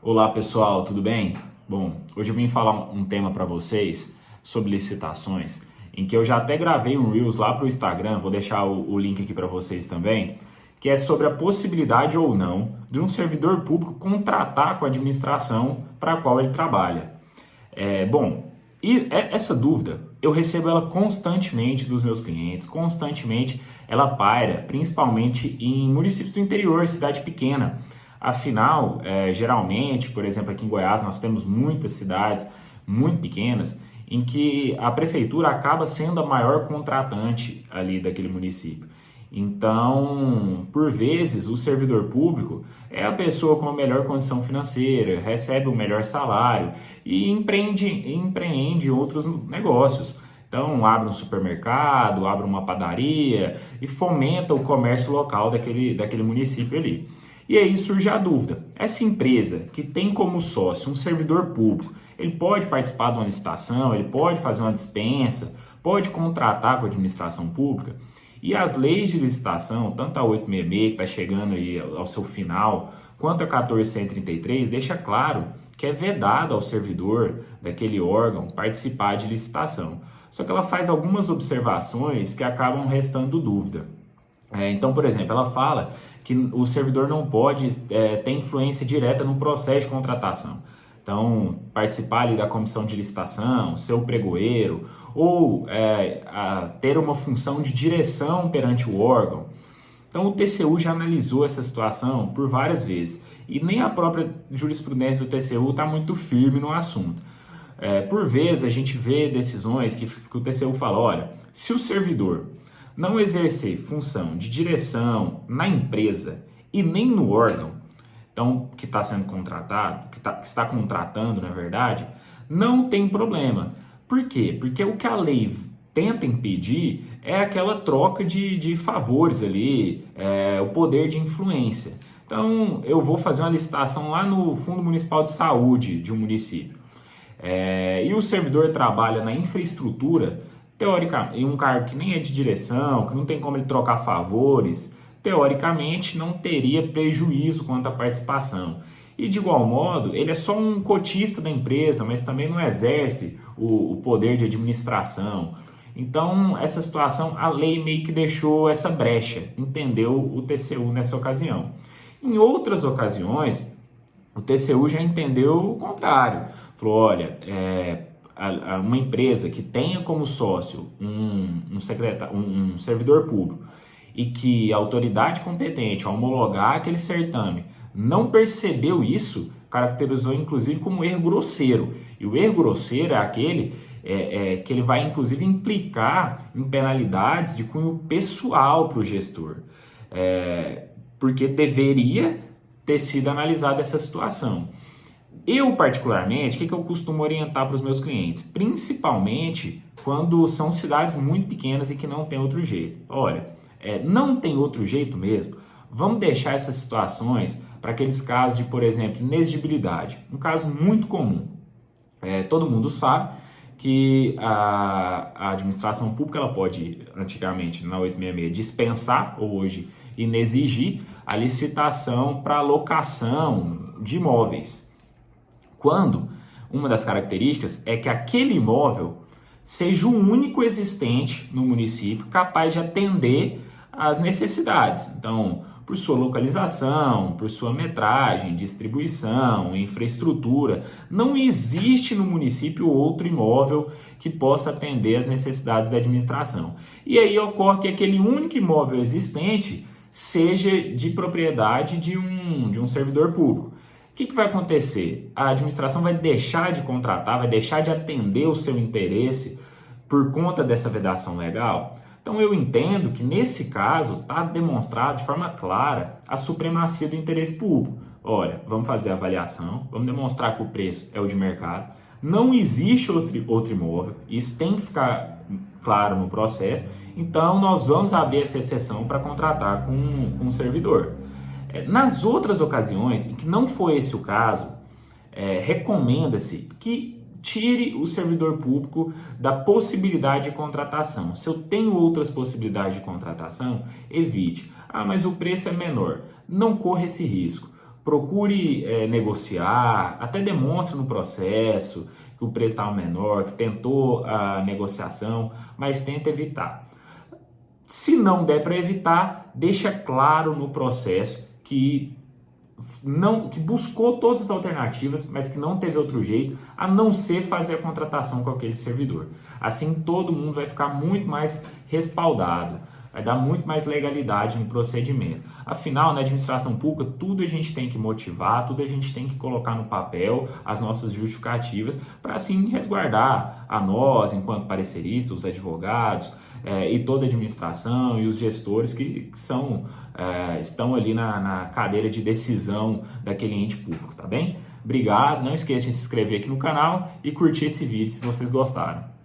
Olá pessoal, tudo bem? Bom, hoje eu vim falar um tema para vocês sobre licitações, em que eu já até gravei um Reels lá para o Instagram, vou deixar o link aqui para vocês também, que é sobre a possibilidade ou não de um servidor público contratar com a administração para a qual ele trabalha. Bom, essa dúvida eu recebo ela constantemente dos meus clientes, constantemente ela paira, principalmente em municípios do interior, cidade pequena. Afinal, geralmente, por exemplo, aqui em Goiás, nós temos muitas cidades muito pequenas em que a prefeitura acaba sendo a maior contratante ali daquele município. Então, por vezes, o servidor público é a pessoa com a melhor condição financeira, recebe o melhor salário e empreende outros negócios. Então, abre um supermercado, abre uma padaria e fomenta o comércio local daquele município ali. E aí surge a dúvida: essa empresa que tem como sócio um servidor público, ele pode participar de uma licitação, ele pode fazer uma dispensa, pode contratar com a administração pública? E as leis de licitação, tanto a 866, que está chegando aí ao seu final, quanto a 1433, deixa claro que é vedado ao servidor daquele órgão participar de licitação. Só que ela faz algumas observações que acabam restando dúvida. Então, por exemplo, ela fala que o servidor não pode ter influência direta no processo de contratação. Então, participar ali da comissão de licitação, ser o pregoeiro, ou ter uma função de direção perante o órgão. Então, o TCU já analisou essa situação por várias vezes e nem a própria jurisprudência do TCU está muito firme no assunto. Por vezes, a gente vê decisões que o TCU fala: olha, se o servidor não exercer função de direção na empresa e nem no órgão, então, que está sendo contratado, que está contratando, na verdade, não tem problema. Por quê? Porque o que a lei tenta impedir é aquela troca de favores ali, o poder de influência. Então, eu vou fazer uma licitação lá no Fundo Municipal de Saúde de um município. E o servidor trabalha na infraestrutura, teoricamente, em um cargo que nem é de direção, que não tem como ele trocar favores, teoricamente não teria prejuízo quanto à participação. E de igual modo, ele é só um cotista da empresa, mas também não exerce o poder de administração. Então, essa situação, a lei meio que deixou essa brecha, entendeu o TCU nessa ocasião. Em outras ocasiões, o TCU já entendeu o contrário. Falou: olha, uma empresa que tenha como sócio um servidor público e que a autoridade competente ao homologar aquele certame não percebeu isso, caracterizou inclusive como erro grosseiro. E o erro grosseiro é aquele que ele vai inclusive implicar em penalidades de cunho pessoal para o gestor, porque deveria ter sido analisada essa situação. Eu, particularmente, o que eu costumo orientar para os meus clientes? Principalmente quando são cidades muito pequenas e que não tem outro jeito. Olha, não tem outro jeito mesmo. Vamos deixar essas situações para aqueles casos de, por exemplo, inexigibilidade. Um caso muito comum. Todo mundo sabe que a administração pública ela pode, antigamente, na 866, dispensar, ou hoje, inexigir a licitação para locação de imóveis, quando uma das características é que aquele imóvel seja o único existente no município capaz de atender às necessidades. Então, por sua localização, por sua metragem, distribuição, infraestrutura, não existe no município outro imóvel que possa atender às necessidades da administração. E aí ocorre que aquele único imóvel existente seja de propriedade de um servidor público. O que vai acontecer? A administração vai deixar de contratar, vai deixar de atender o seu interesse por conta dessa vedação legal? Então eu entendo que nesse caso está demonstrado de forma clara a supremacia do interesse público. Olha, vamos fazer a avaliação, vamos demonstrar que o preço é o de mercado, não existe outro imóvel, isso tem que ficar claro no processo, então nós vamos abrir essa exceção para contratar com um servidor. Nas outras ocasiões em que não foi esse o caso, recomenda-se que tire o servidor público da possibilidade de contratação. Se eu tenho outras possibilidades de contratação, evite. Ah, mas o preço é menor. Não corra esse risco. procure negociar, até demonstre no processo que o preço estava menor, que tentou a negociação, mas tenta evitar. Se não der para evitar, deixa claro no processo que buscou todas as alternativas, mas que não teve outro jeito a não ser fazer a contratação com aquele servidor. Assim todo mundo vai ficar muito mais respaldado, vai dar muito mais legalidade no procedimento. Afinal, na administração pública, tudo a gente tem que motivar, tudo a gente tem que colocar no papel as nossas justificativas para assim resguardar a nós, enquanto pareceristas, os advogados e toda a administração e os gestores que estão ali na cadeira de decisão daquele ente público, tá bem? Obrigado, não esqueça de se inscrever aqui no canal e curtir esse vídeo se vocês gostaram.